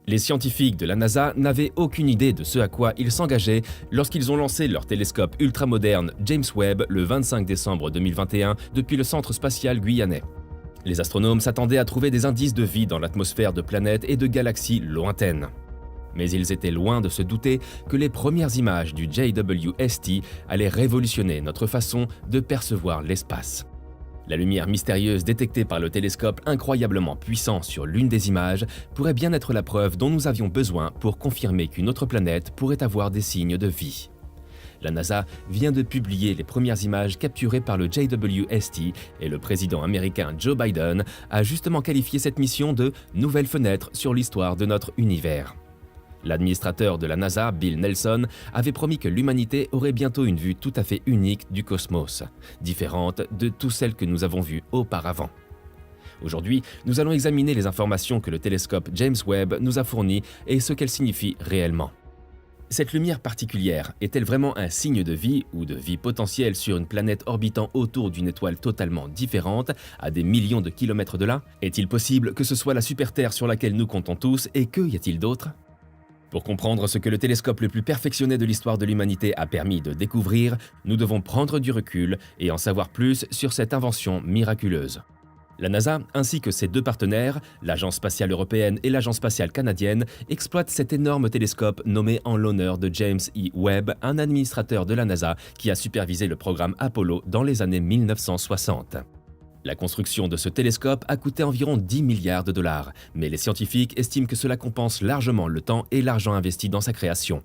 Les scientifiques de la NASA n'avaient aucune idée de ce à quoi ils s'engageaient lorsqu'ils ont lancé leur télescope ultramoderne James Webb le 25 décembre 2021 depuis le centre spatial guyanais. Les astronomes s'attendaient à trouver des indices de vie dans l'atmosphère de planètes et de galaxies lointaines. Mais ils étaient loin de se douter que les premières images du JWST allaient révolutionner notre façon de percevoir l'espace. La lumière mystérieuse détectée par le télescope incroyablement puissant sur l'une des images pourrait bien être la preuve dont nous avions besoin pour confirmer qu'une autre planète pourrait avoir des signes de vie. La NASA vient de publier les premières images capturées par le JWST et le président américain Joe Biden a justement qualifié cette mission de « nouvelle fenêtre sur l'histoire de notre univers ». L'administrateur de la NASA, Bill Nelson, avait promis que l'humanité aurait bientôt une vue tout à fait unique du cosmos, différente de toutes celles que nous avons vues auparavant. Aujourd'hui, nous allons examiner les informations que le télescope James Webb nous a fournies et ce qu'elles signifient réellement. Cette lumière particulière est-elle vraiment un signe de vie ou de vie potentielle sur une planète orbitant autour d'une étoile totalement différente, à des millions de kilomètres de là? Est-il possible que ce soit la super-Terre sur laquelle nous comptons tous et que y a-t-il d'autre? Pour comprendre ce que le télescope le plus perfectionné de l'histoire de l'humanité a permis de découvrir, nous devons prendre du recul et en savoir plus sur cette invention miraculeuse. La NASA, ainsi que ses deux partenaires, l'Agence spatiale européenne et l'Agence spatiale canadienne, exploitent cet énorme télescope nommé en l'honneur de James E. Webb, un administrateur de la NASA qui a supervisé le programme Apollo dans les années 1960. La construction de ce télescope a coûté environ 10 milliards de dollars, mais les scientifiques estiment que cela compense largement le temps et l'argent investi dans sa création.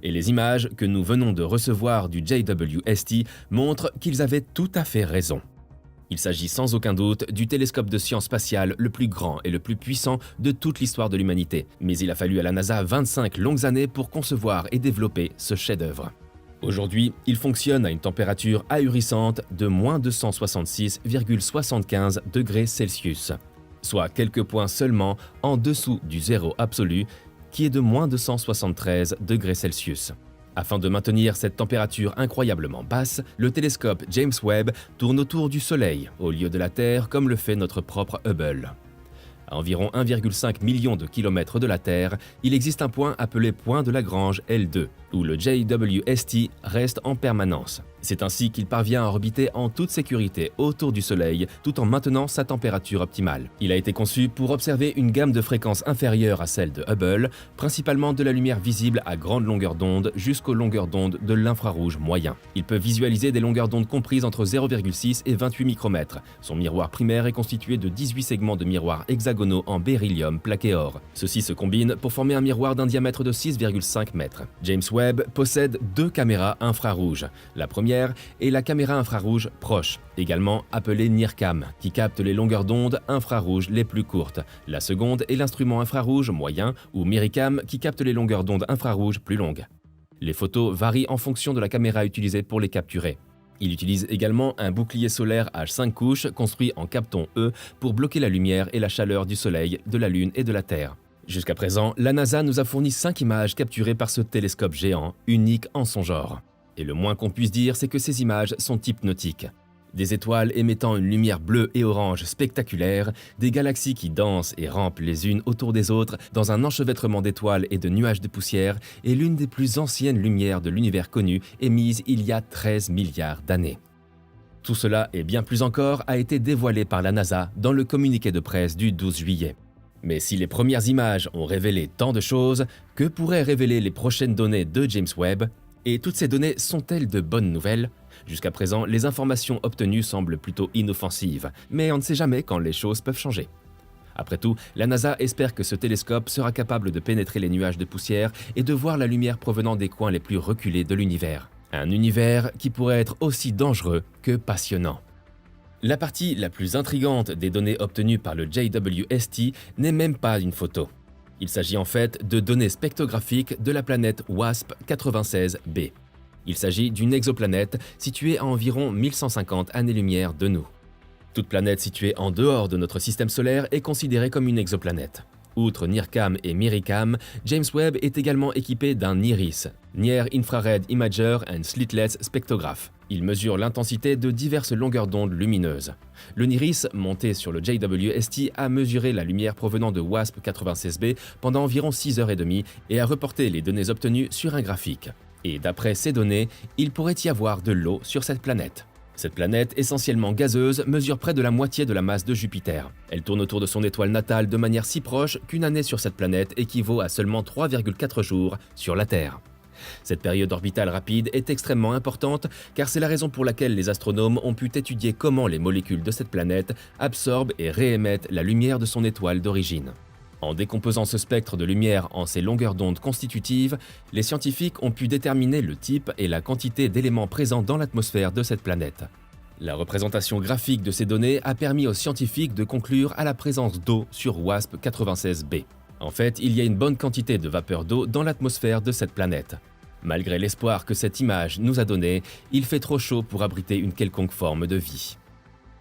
Et les images que nous venons de recevoir du JWST montrent qu'ils avaient tout à fait raison. Il s'agit sans aucun doute du télescope de science spatiale le plus grand et le plus puissant de toute l'histoire de l'humanité, mais il a fallu à la NASA 25 longues années pour concevoir et développer ce chef-d'œuvre. Aujourd'hui, il fonctionne à une température ahurissante de moins 266,75 degrés Celsius, soit quelques points seulement en dessous du zéro absolu, qui est de moins 273 degrés Celsius. Afin de maintenir cette température incroyablement basse, le télescope James Webb tourne autour du Soleil, au lieu de la Terre, comme le fait notre propre Hubble. À environ 1,5 million de kilomètres de la Terre, il existe un point appelé point de Lagrange L2, où le JWST reste en permanence. C'est ainsi qu'il parvient à orbiter en toute sécurité autour du Soleil, tout en maintenant sa température optimale. Il a été conçu pour observer une gamme de fréquences inférieure à celle de Hubble, principalement de la lumière visible à grande longueur d'onde jusqu'aux longueurs d'onde de l'infrarouge moyen. Il peut visualiser des longueurs d'onde comprises entre 0,6 et 28 micromètres. Son miroir primaire est constitué de 18 segments de miroirs hexagonaux en beryllium plaqué or. Ceux-ci se combinent pour former un miroir d'un diamètre de 6,5 mètres. James Webb possède deux caméras infrarouges. La première est la caméra infrarouge proche, également appelée NIRCam, qui capte les longueurs d'onde infrarouges les plus courtes. La seconde est l'instrument infrarouge moyen, ou MIRICAM, qui capte les longueurs d'onde infrarouges plus longues. Les photos varient en fonction de la caméra utilisée pour les capturer. Il utilise également un bouclier solaire H5 couches construit en Kapton E pour bloquer la lumière et la chaleur du Soleil, de la Lune et de la Terre. Jusqu'à présent, la NASA nous a fourni 5 images capturées par ce télescope géant, unique en son genre. Et le moins qu'on puisse dire, c'est que ces images sont hypnotiques. Des étoiles émettant une lumière bleue et orange spectaculaire, des galaxies qui dansent et rampent les unes autour des autres dans un enchevêtrement d'étoiles et de nuages de poussière est l'une des plus anciennes lumières de l'univers connu émise il y a 13 milliards d'années. Tout cela et bien plus encore a été dévoilé par la NASA dans le communiqué de presse du 12 juillet. Mais si les premières images ont révélé tant de choses, que pourraient révéler les prochaines données de James Webb? Et toutes ces données sont-elles de bonnes nouvelles? Jusqu'à présent, les informations obtenues semblent plutôt inoffensives, mais on ne sait jamais quand les choses peuvent changer. Après tout, la NASA espère que ce télescope sera capable de pénétrer les nuages de poussière et de voir la lumière provenant des coins les plus reculés de l'univers. Un univers qui pourrait être aussi dangereux que passionnant. La partie la plus intrigante des données obtenues par le JWST n'est même pas une photo. Il s'agit en fait de données spectrographiques de la planète WASP 96b. Il s'agit d'une exoplanète située à environ 1150 années-lumière de nous. Toute planète située en dehors de notre système solaire est considérée comme une exoplanète. Outre NIRCam et MIRICAM, James Webb est également équipé d'un NIRIS, Near Infrared Imager and Slitless Spectrograph. Il mesure l'intensité de diverses longueurs d'onde lumineuses. Le NIRISS, monté sur le JWST, a mesuré la lumière provenant de WASP-96b pendant environ 6h30 et a reporté les données obtenues sur un graphique. Et d'après ces données, il pourrait y avoir de l'eau sur cette planète. Cette planète, essentiellement gazeuse, mesure près de la moitié de la masse de Jupiter. Elle tourne autour de son étoile natale de manière si proche qu'une année sur cette planète équivaut à seulement 3,4 jours sur la Terre. Cette période orbitale rapide est extrêmement importante car c'est la raison pour laquelle les astronomes ont pu étudier comment les molécules de cette planète absorbent et réémettent la lumière de son étoile d'origine. En décomposant ce spectre de lumière en ses longueurs d'onde constitutives, les scientifiques ont pu déterminer le type et la quantité d'éléments présents dans l'atmosphère de cette planète. La représentation graphique de ces données a permis aux scientifiques de conclure à la présence d'eau sur WASP-96b. En fait, il y a une bonne quantité de vapeur d'eau dans l'atmosphère de cette planète. Malgré l'espoir que cette image nous a donné, il fait trop chaud pour abriter une quelconque forme de vie.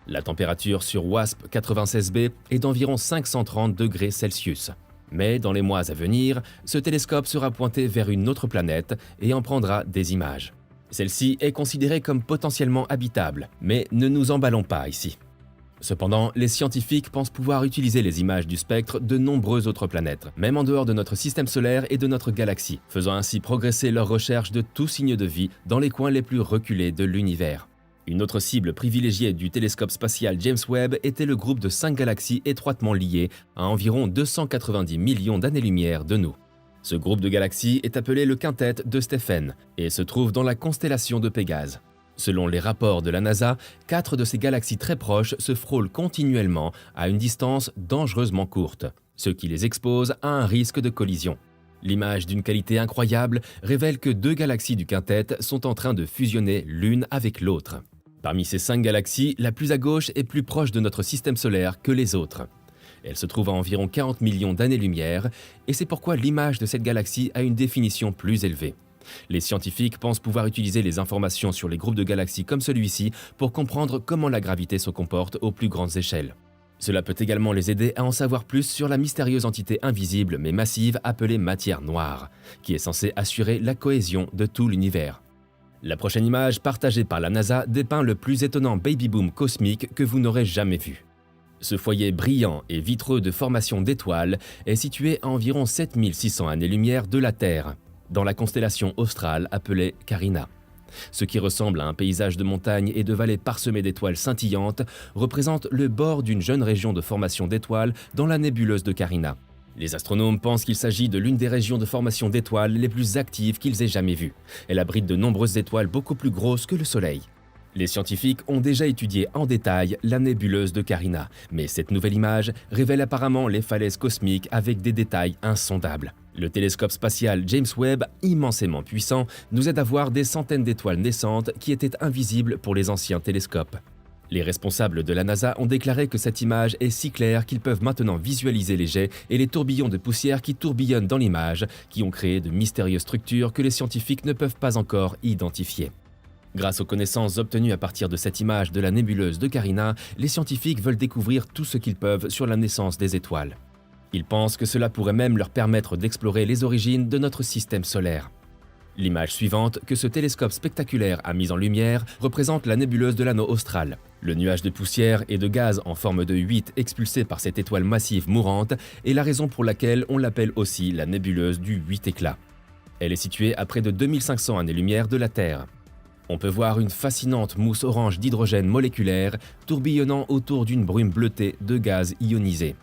La température sur WASP-96b est d'environ 530 degrés Celsius. Mais dans les mois à venir, ce télescope sera pointé vers une autre planète et en prendra des images. Celle-ci est considérée comme potentiellement habitable, mais ne nous emballons pas ici. Cependant, les scientifiques pensent pouvoir utiliser les images du spectre de nombreuses autres planètes, même en dehors de notre système solaire et de notre galaxie, faisant ainsi progresser leurs recherches de tout signe de vie dans les coins les plus reculés de l'univers. Une autre cible privilégiée du télescope spatial James Webb était le groupe de 5 galaxies étroitement liées à environ 290 millions d'années-lumière de nous. Ce groupe de galaxies est appelé le quintet de Stephen et se trouve dans la constellation de Pégase. Selon les rapports de la NASA, 4 de ces galaxies très proches se frôlent continuellement à une distance dangereusement courte, ce qui les expose à un risque de collision. L'image d'une qualité incroyable révèle que 2 galaxies du quintet sont en train de fusionner l'une avec l'autre. Parmi ces 5 galaxies, la plus à gauche est plus proche de notre système solaire que les autres. Elle se trouve à environ 40 millions d'années-lumière et c'est pourquoi l'image de cette galaxie a une définition plus élevée. Les scientifiques pensent pouvoir utiliser les informations sur les groupes de galaxies comme celui-ci pour comprendre comment la gravité se comporte aux plus grandes échelles. Cela peut également les aider à en savoir plus sur la mystérieuse entité invisible mais massive appelée matière noire, qui est censée assurer la cohésion de tout l'univers. La prochaine image partagée par la NASA dépeint le plus étonnant baby-boom cosmique que vous n'aurez jamais vu. Ce foyer brillant et vitreux de formation d'étoiles est situé à environ 7600 années-lumière de la Terre, dans la constellation australe appelée Carina. Ce qui ressemble à un paysage de montagnes et de vallées parsemées d'étoiles scintillantes représente le bord d'une jeune région de formation d'étoiles dans la nébuleuse de Carina. Les astronomes pensent qu'il s'agit de l'une des régions de formation d'étoiles les plus actives qu'ils aient jamais vues. Elle abrite de nombreuses étoiles beaucoup plus grosses que le Soleil. Les scientifiques ont déjà étudié en détail la nébuleuse de Carina, mais cette nouvelle image révèle apparemment les falaises cosmiques avec des détails insondables. Le télescope spatial James Webb, immensément puissant, nous aide à voir des centaines d'étoiles naissantes qui étaient invisibles pour les anciens télescopes. Les responsables de la NASA ont déclaré que cette image est si claire qu'ils peuvent maintenant visualiser les jets et les tourbillons de poussière qui tourbillonnent dans l'image, qui ont créé de mystérieuses structures que les scientifiques ne peuvent pas encore identifier. Grâce aux connaissances obtenues à partir de cette image de la nébuleuse de Carina, les scientifiques veulent découvrir tout ce qu'ils peuvent sur la naissance des étoiles. Ils pensent que cela pourrait même leur permettre d'explorer les origines de notre système solaire. L'image suivante que ce télescope spectaculaire a mise en lumière représente la nébuleuse de l'anneau austral. Le nuage de poussière et de gaz en forme de 8 expulsé par cette étoile massive mourante est la raison pour laquelle on l'appelle aussi la nébuleuse du 8 éclats. Elle est située à près de 2500 années-lumière de la Terre. On peut voir une fascinante mousse orange d'hydrogène moléculaire tourbillonnant autour d'une brume bleutée de gaz ionisé.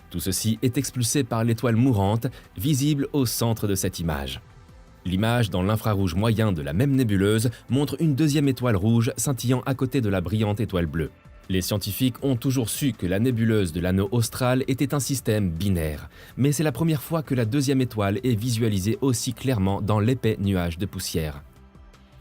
Tout ceci est expulsé par l'étoile mourante, visible au centre de cette image. L'image dans l'infrarouge moyen de la même nébuleuse montre une deuxième étoile rouge scintillant à côté de la brillante étoile bleue. Les scientifiques ont toujours su que la nébuleuse de l'anneau austral était un système binaire, mais c'est la première fois que la deuxième étoile est visualisée aussi clairement dans l'épais nuage de poussière.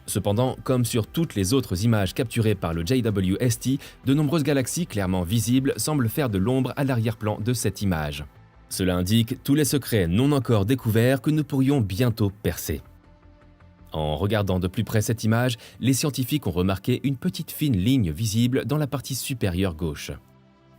Cependant, comme sur toutes les autres images capturées par le JWST, de nombreuses galaxies clairement visibles semblent faire de l'ombre à l'arrière-plan de cette image. Cela indique tous les secrets non encore découverts que nous pourrions bientôt percer. En regardant de plus près cette image, les scientifiques ont remarqué une petite fine ligne visible dans la partie supérieure gauche.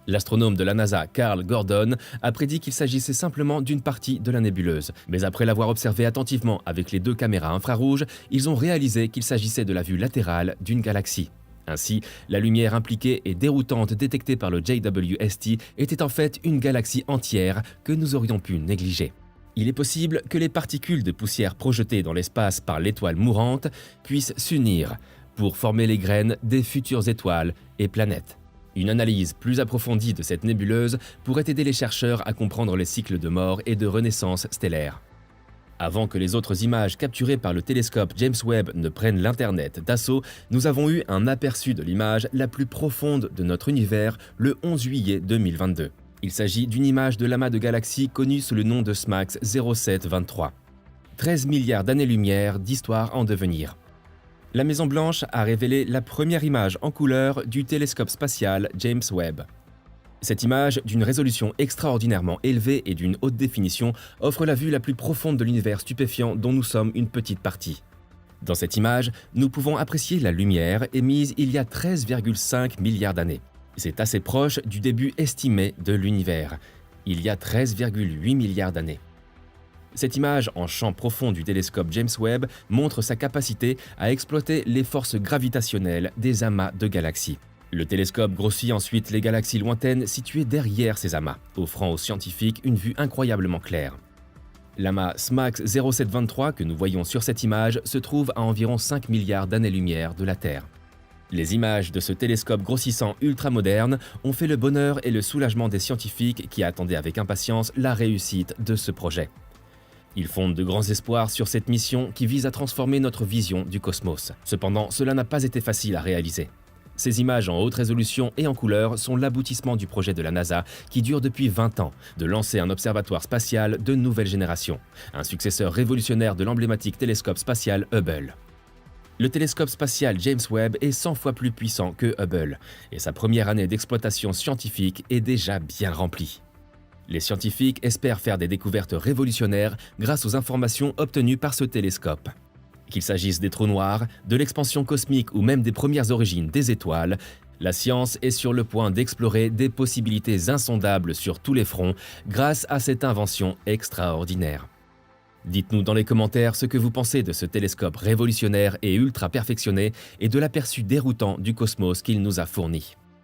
L'astronome de la NASA, Carl Gordon, a prédit qu'il s'agissait simplement d'une partie de la nébuleuse. Mais après l'avoir observé attentivement avec les 2 caméras infrarouges, ils ont réalisé qu'il s'agissait de la vue latérale d'une galaxie. Ainsi, la lumière impliquée et déroutante détectée par le JWST était en fait une galaxie entière que nous aurions pu négliger. Il est possible que les particules de poussière projetées dans l'espace par l'étoile mourante puissent s'unir pour former les graines des futures étoiles et planètes. Une analyse plus approfondie de cette nébuleuse pourrait aider les chercheurs à comprendre les cycles de mort et de renaissance stellaire. Avant que les autres images capturées par le télescope James Webb ne prennent l'Internet d'assaut, nous avons eu un aperçu de l'image la plus profonde de notre univers le 11 juillet 2022. Il s'agit d'une image de l'amas de galaxies connue sous le nom de SMACS 0723. 13 milliards d'années-lumière d'histoire en devenir. La Maison-Blanche a révélé la première image en couleur du télescope spatial James Webb. Cette image, d'une résolution extraordinairement élevée et d'une haute définition, offre la vue la plus profonde de l'univers stupéfiant dont nous sommes une petite partie. Dans cette image, nous pouvons apprécier la lumière émise il y a 13,5 milliards d'années. C'est assez proche du début estimé de l'univers, il y a 13,8 milliards d'années. Cette image en champ profond du télescope James Webb montre sa capacité à exploiter les forces gravitationnelles des amas de galaxies. Le télescope grossit ensuite les galaxies lointaines situées derrière ces amas, offrant aux scientifiques une vue incroyablement claire. L'amas SMACS 0723 que nous voyons sur cette image se trouve à environ 5 milliards d'années-lumière de la Terre. Les images de ce télescope grossissant ultramoderne ont fait le bonheur et le soulagement des scientifiques qui attendaient avec impatience la réussite de ce projet. Ils fondent de grands espoirs sur cette mission qui vise à transformer notre vision du cosmos. Cependant, cela n'a pas été facile à réaliser. Ces images en haute résolution et en couleur sont l'aboutissement du projet de la NASA qui dure depuis 20 ans, de lancer un observatoire spatial de nouvelle génération, un successeur révolutionnaire de l'emblématique télescope spatial Hubble. Le télescope spatial James Webb est 100 fois plus puissant que Hubble, et sa première année d'exploitation scientifique est déjà bien remplie. Les scientifiques espèrent faire des découvertes révolutionnaires grâce aux informations obtenues par ce télescope. Qu'il s'agisse des trous noirs, de l'expansion cosmique ou même des premières origines des étoiles, la science est sur le point d'explorer des possibilités insondables sur tous les fronts grâce à cette invention extraordinaire. Dites-nous dans les commentaires ce que vous pensez de ce télescope révolutionnaire et ultra perfectionné et de l'aperçu déroutant du cosmos qu'il nous a fourni.